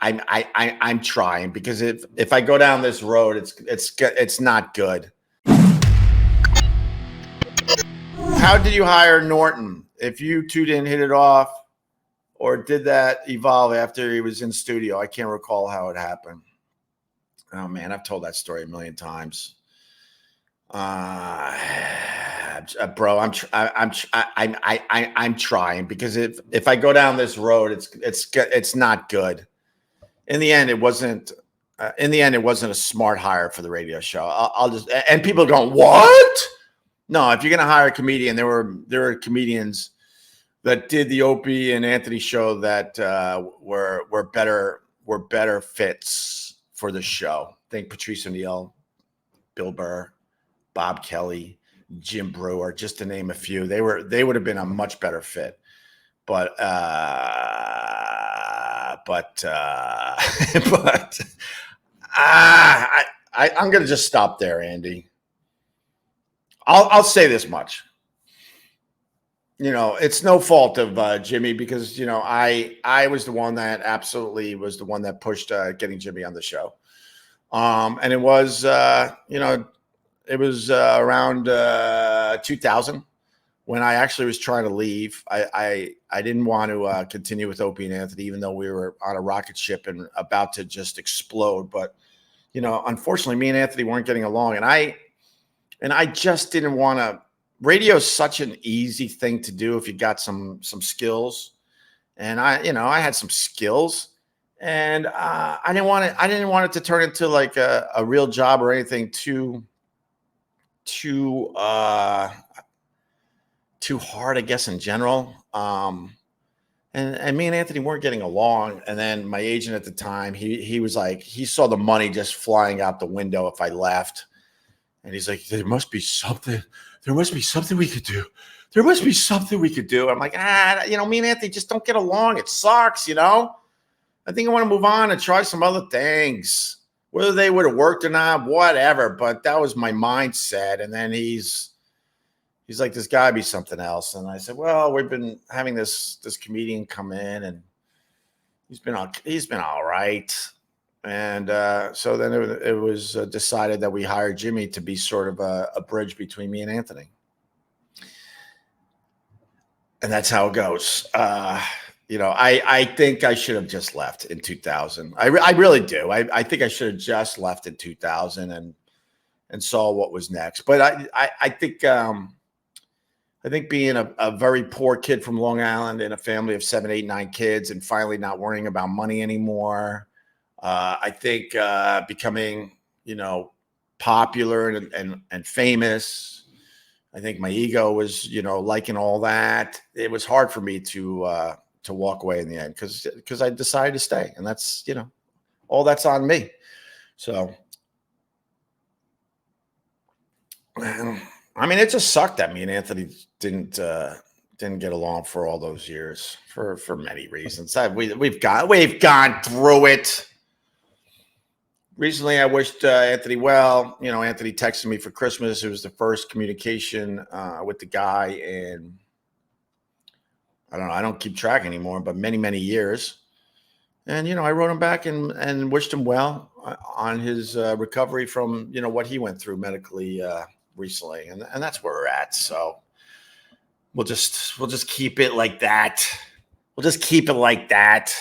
I'm trying, because if I go down this road, it's not good. How did you hire Norton? If you two didn't hit it off, or did that evolve after he was in studio? I can't recall how it happened. Oh man, I've told that story a million times. Bro, I'm trying, because if I go down this road, it's not good. In the end, it wasn't. It wasn't a smart hire for the radio show. I'll just, and people going, what? No, if you're gonna hire a comedian, there were comedians that did the Opie and Anthony show that were better fits for the show. Think Patrice O'Neill, Bill Burr, Bob Kelly, Jim Brewer, just to name a few. They would have been a much better fit. But I'm gonna just stop there, Andy. I'll say this much. It's no fault of Jimmy, because I was the one that absolutely was the one that pushed getting Jimmy on the show. And it was around 2000 when I actually was trying to leave. I didn't want to continue with Opie and Anthony, even though we were on a rocket ship and about to just explode. But unfortunately, me and Anthony weren't getting along, and I just didn't want to. Radio is such an easy thing to do if you got some skills, and I had some skills, and I didn't want it to turn into like a real job or anything too hard, I guess, in general. And me and Anthony weren't getting along. And then my agent at the time, he was like, he saw the money just flying out the window if I left, and he's like, there must be something we could do. There must be something we could do. I'm like, me and Anthony just don't get along. It sucks, I think I want to move on and try some other things. Whether they would have worked or not, whatever. But that was my mindset. And then he's like, there's got to be something else. And I said, well, we've been having this comedian come in, and he's been all right. And so then it was decided that we hired Jimmy to be sort of a bridge between me and Anthony. And that's how it goes. I think I should have just left in 2000. I really do. I think I should have just left in 2000 and saw what was next. But I think being a very poor kid from Long Island in a family of 7, 8, 9 kids, and finally not worrying about money anymore. I think becoming, popular and famous. I think my ego was, liking all that. It was hard for me to walk away in the end, because I decided to stay, and that's, all that's on me. So, I mean, it just sucked that me and Anthony didn't get along for all those years for many reasons. We've gone through it. Recently, I wished Anthony well. Anthony texted me for Christmas. It was the first communication with the guy in, I don't know, I don't keep track anymore, but many, many years. And, I wrote him back and wished him well on his recovery from, what he went through medically recently. And that's where we're at. So we'll just keep it like that. We'll just keep it like that.